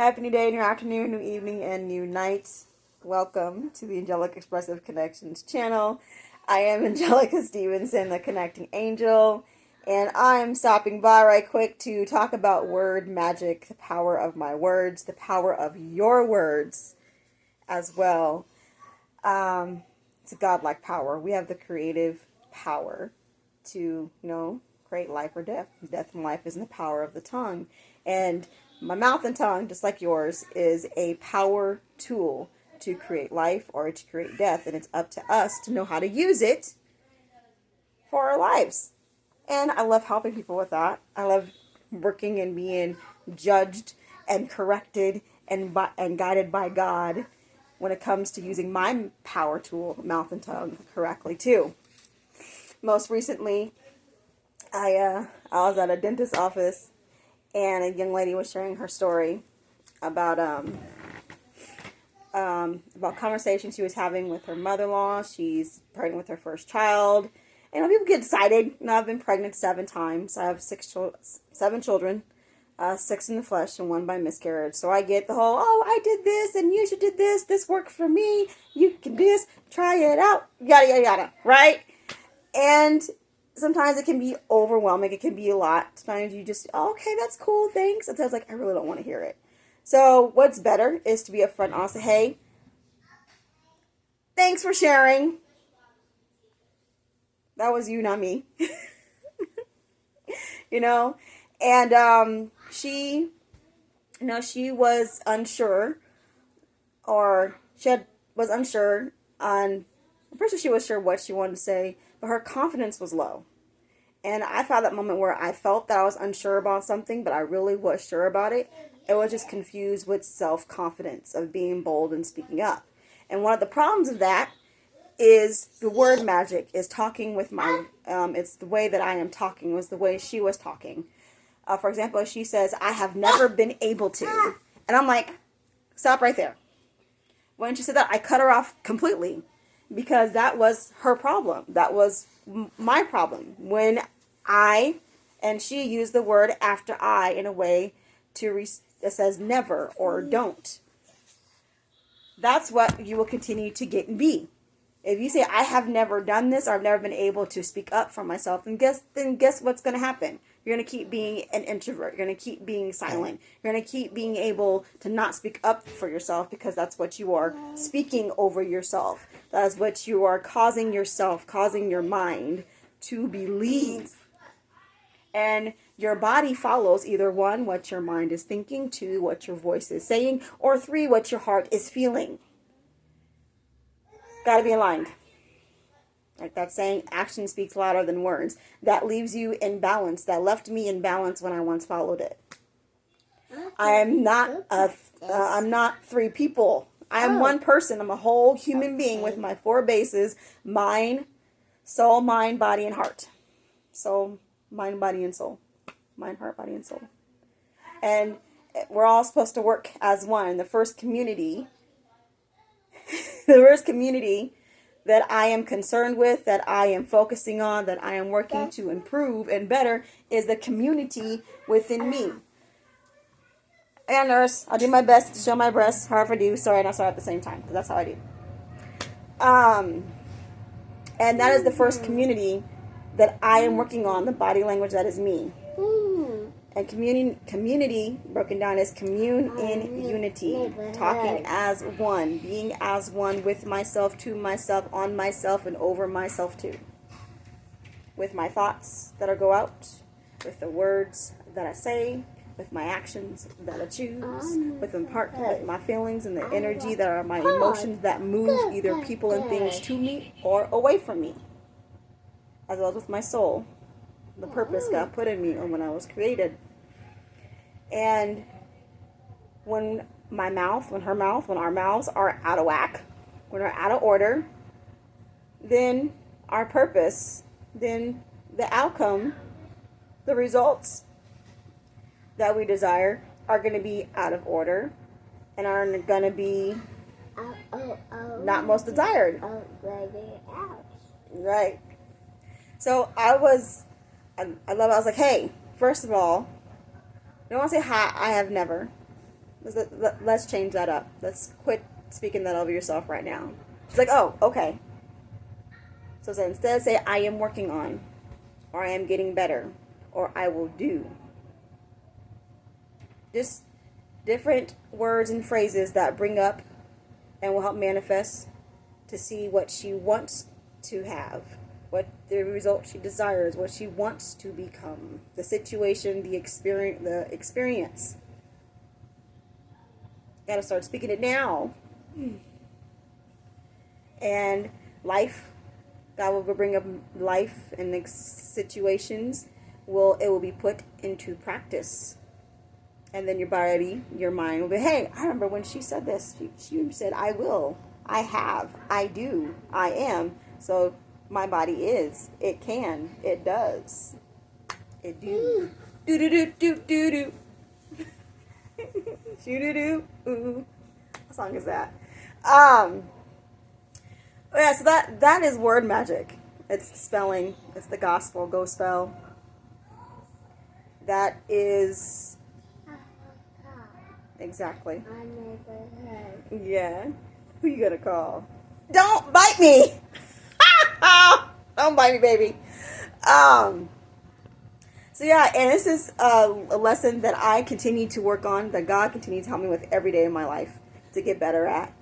Happy new day, new afternoon, new evening, and new night. Welcome to the Angelic Expressive Connections channel. I am Angelica Stevenson, the Connecting Angel, and I'm stopping by right quick to talk about word magic, the power of my words, the power of your words as well. It's a godlike power. We have the creative power to, create life or death. Death and life is in the power of the tongue. And my mouth and tongue, just like yours, is a power tool to create life or to create death. And it's up to us to know how to use it for our lives. And I love helping people with that. I love working and being judged and corrected and guided by God when it comes to using my power tool, mouth and tongue, correctly too. Most recently, I was at a dentist's office, and a young lady was sharing her story about conversations she was having with her mother-in-law. She's pregnant with her first child. And people get excited. I've been pregnant 7 times. I have 7 children, 6 in the flesh and 1 by miscarriage. So I get the whole, oh, I did this and you should do this. This worked for me. You can do this. Try it out. Yada, yada, yada. Right? And sometimes it can be overwhelming. It can be a lot. Sometimes you just, oh, okay, that's cool, thanks. Sometimes I really don't want to hear it. So what's better is to be upfront and also, hey, thanks for sharing. That was you, not me. And she was unsure, or was unsure on, I'm pretty sure she was sure what she wanted to say, but her confidence was low. And I found that moment where I felt that I was unsure about something, but I really was sure about it. It was just confused with self-confidence of being bold and speaking up. And one of the problems of that is the word magic, is talking with my, it's the way that I am talking, was the way she was talking. For example, she says, I have never been able to. And I'm like, stop right there. When she said that, I cut her off completely, because that was her problem. That was my problem. When and she used the word after I in a way that says never or don't. That's what you will continue to get and be. If you say, I have never done this, or I've never been able to speak up for myself, then guess what's going to happen? You're going to keep being an introvert. You're going to keep being silent. You're going to keep being able to not speak up for yourself, because that's what you are speaking over yourself. That is what you are causing your mind to believe. And your body follows either 1, what your mind is thinking, 2, what your voice is saying, or 3, what your heart is feeling. Got to be aligned. Like that saying, action speaks louder than words. That leaves you in balance. That left me in balance when I once followed it. I'm not 3 people. I am 1 person. I'm a whole human being with my 4 bases: mind, soul, mind, body, and heart. Soul, mind, body, and soul. Mind, heart, body, and soul. And we're all supposed to work as one. The first community that I am concerned with, that I am focusing on, that I am working to improve and better, is the community within me. And nurse, I'll do my best to show my breasts. However I do, sorry and not sorry at the same time, because that's how I do. And that is the first community that I am working on, the body language that is me. And community broken down is commune in unity, talking as one, being as one with myself, to myself, on myself, and over myself too. With my thoughts that go out, with the words that I say, with my actions that I choose, with my feelings and the energy that are my emotions that move either people and things to me or away from me. As well as with my soul, the purpose God put in me when I was created. And when our mouths are out of whack, when we're out of order, then our purpose, then the outcome, the results that we desire are going to be out of order and are going to be not most desired. Right. So I was like, hey, first of all, I don't want to say hi, I have never. Let's change that up. Let's quit speaking that over yourself right now. She's like, oh, okay. So instead say, I am working on, or I am getting better, or I will do. Just different words and phrases that bring up and will help manifest to see what she wants to have, what the result she desires, what she wants to become, the situation, the experience. Gotta start speaking it now. And life, God will bring up life and situations. It will be put into practice. And then your body, your mind will be, hey, I remember when she said this. She said, I will, I have, I do, I am. So my body is, it can, it does, it do. Do-do-do-do-do-do. Shoo-do-do. Ooh. What song is that? Yeah, so that is word magic. It's spelling. It's the gospel. Go spell. That is exactly. Yeah. Who you gonna call? Don't bite me. Don't bite me, baby. So yeah, and this is a lesson that I continue to work on, that God continues to help me with every day of my life to get better at.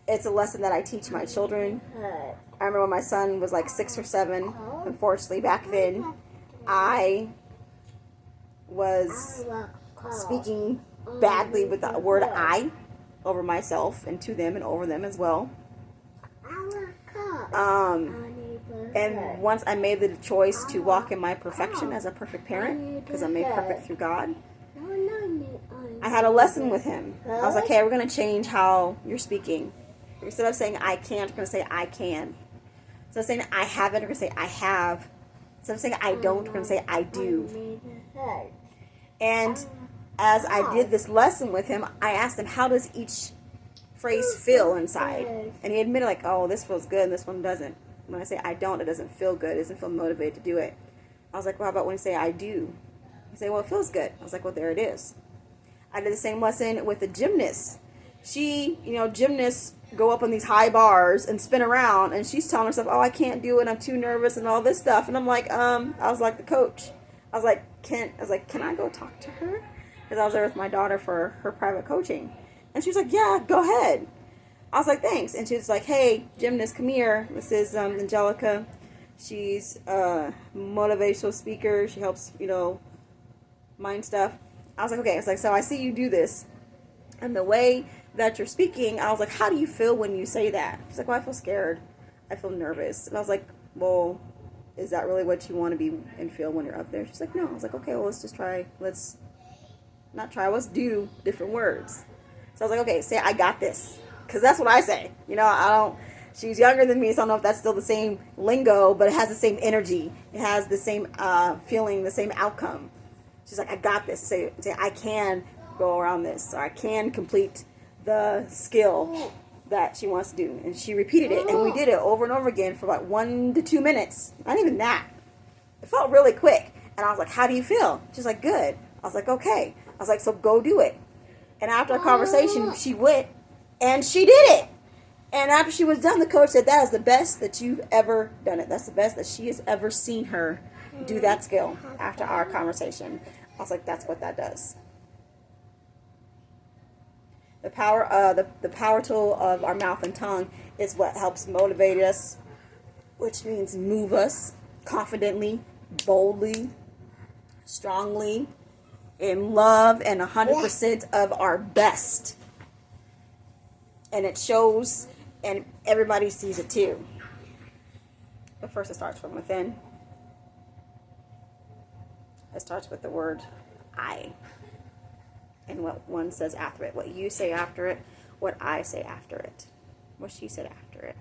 It's a lesson that I teach my children. I remember when my son was like 6 or 7. Unfortunately, back then, I was speaking badly with the word I over myself and to them and over them as well. And once I made the choice to walk in my perfection as a perfect parent, because I'm made perfect through God, I had a lesson with him. I was like, hey, we're going to change how you're speaking. Instead of saying I can't, we're going to say I can. Instead of saying I haven't, we're going to say I have. Instead of saying I don't, we're going to say I do. And as I did this lesson with him, I asked him, how does each phrase feel inside? And he admitted, like, oh, this feels good and this one doesn't. When I say I don't, it doesn't feel good. It doesn't feel motivated to do it. I was like, well, how about when you say I do? He said, well, it feels good. I was like, well, there it is. I did the same lesson with the gymnast. Gymnasts go up on these high bars and spin around, and she's telling herself, oh, I can't do it, I'm too nervous and all this stuff. And I'm like, I was like the coach. I was like, can I go talk to her? Because I was there with my daughter for her private coaching. And she was like, yeah, go ahead. I was like, thanks. And she was like, hey, gymnast, come here. This is Angelica. She's a motivational speaker. She helps, mind stuff. I was like, okay. It's like, so I see you do this. And the way that you're speaking, I was like, how do you feel when you say that? She's like, well, I feel scared. I feel nervous. And I was like, well, is that really what you want to be and feel when you're up there? She's like, no. I was like, okay, well, let's just try. Let's do different words. So I was like, okay, say I got this. Because that's what I say. She's younger than me, so I don't know if that's still the same lingo, but it has the same energy. It has the same feeling, the same outcome. She's like, I got this. Say I can go around this, or I can complete the skill that she wants to do. And she repeated it, and we did it over and over again for about 1 to 2 minutes. Not even that. It felt really quick. And I was like, how do you feel? She's like, good. I was like, okay. I was like, so go do it. And after a conversation, she went, and she did it. And after she was done, the coach said, that is the best that you've ever done it. That's the best that she has ever seen her do that skill after our conversation. I was like, that's what that does. The power tool of our mouth and tongue is what helps motivate us, which means move us confidently, boldly, strongly, in love, and 100% of our best. And it shows, and everybody sees it too. But first it starts from within. It starts with the word I. And what one says after it. What you say after it. What I say after it. What she said after it.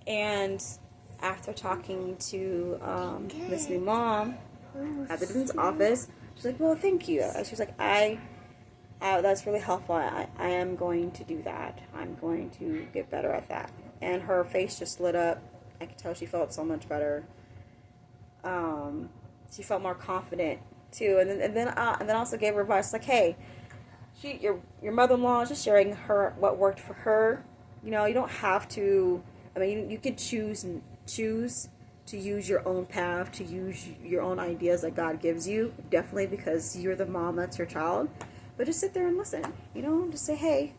And after talking to this new mom at the dean's office, she's like, well, thank you. She's like, that's really helpful. I am going to do that. I'm going to get better at that. And her face just lit up. I could tell she felt so much better. She felt more confident too. And then also gave her advice like, hey, your mother-in-law is just sharing her what worked for her. You know, you don't have to. I mean, you could choose to use your own path, to use your own ideas that God gives you. Definitely, because you're the mom, that's your child. But just sit there and listen. You know, just say, hey,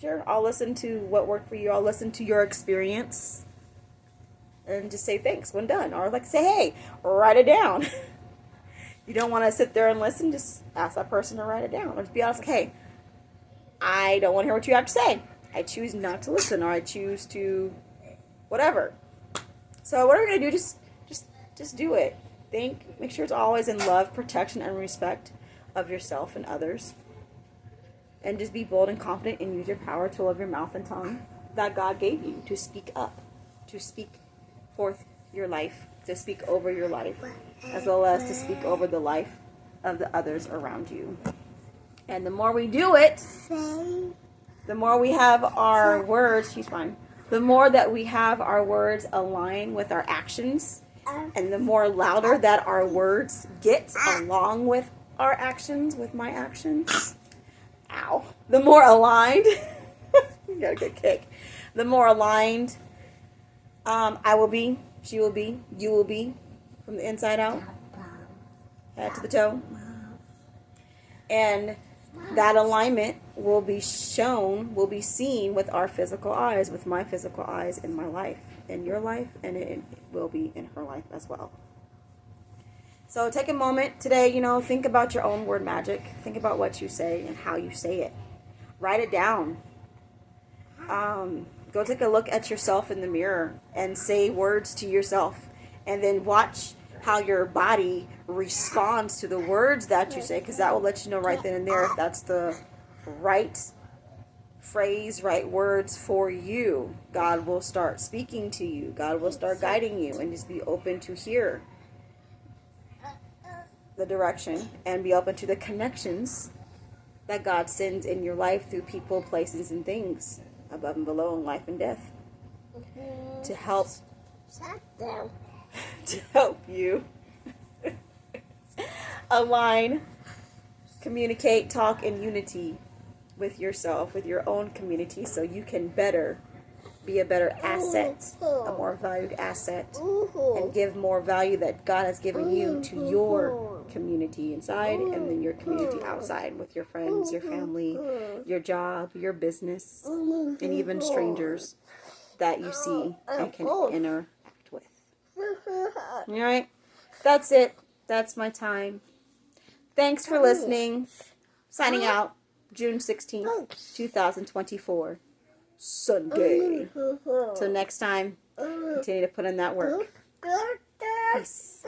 sure, I'll listen to what worked for you. I'll listen to your experience, and just say thanks when done, or like say, hey, write it down. You don't want to sit there and listen, just ask that person to write it down. Or just be honest, like, hey, I don't want to hear what you have to say. I choose not to listen, or I choose to whatever. So whatever you're going to do, just do it. Make sure it's always in love, protection, and respect of yourself and others. And just be bold and confident and use your power to love your mouth and tongue that God gave you to speak up, to speak forth your life, to speak over your life, as well as to speak over the life of the others around you. And the more we do it, the more we have our words, she's fine, the more that we have our words align with our actions, and the more louder that our words get along with our actions, with my actions, ow, the more aligned, you gotta get kicked, the more aligned I will be, she will be, you will be, from the inside out, head to the toe. And that alignment will be shown, will be seen with our physical eyes, with my physical eyes in my life, in your life, and it will be in her life as well. So take a moment today, you know, think about your own word magic. Think about what you say and how you say it. Write it down. Go take a look at yourself in the mirror and say words to yourself. And then watch how your body responds to the words that you say, because that will let you know right then and there if that's the right phrase, right words for you. God will start speaking to you. God will start guiding you, and just be open to hear the direction and be open to the connections that God sends in your life through people, places, and things above and below in life and death to help you align, communicate, talk in unity with yourself, with your own community, so you can be a better asset, a more valued asset, and give more value that God has given you to your community inside, and then your community outside with your friends, your family, your job, your business, and even strangers that you see and can interact with. All right, that's it. That's my time. Thanks for listening. Signing out, June 16th, 2024. Sunday. Till next time, continue to put in that work. Peace.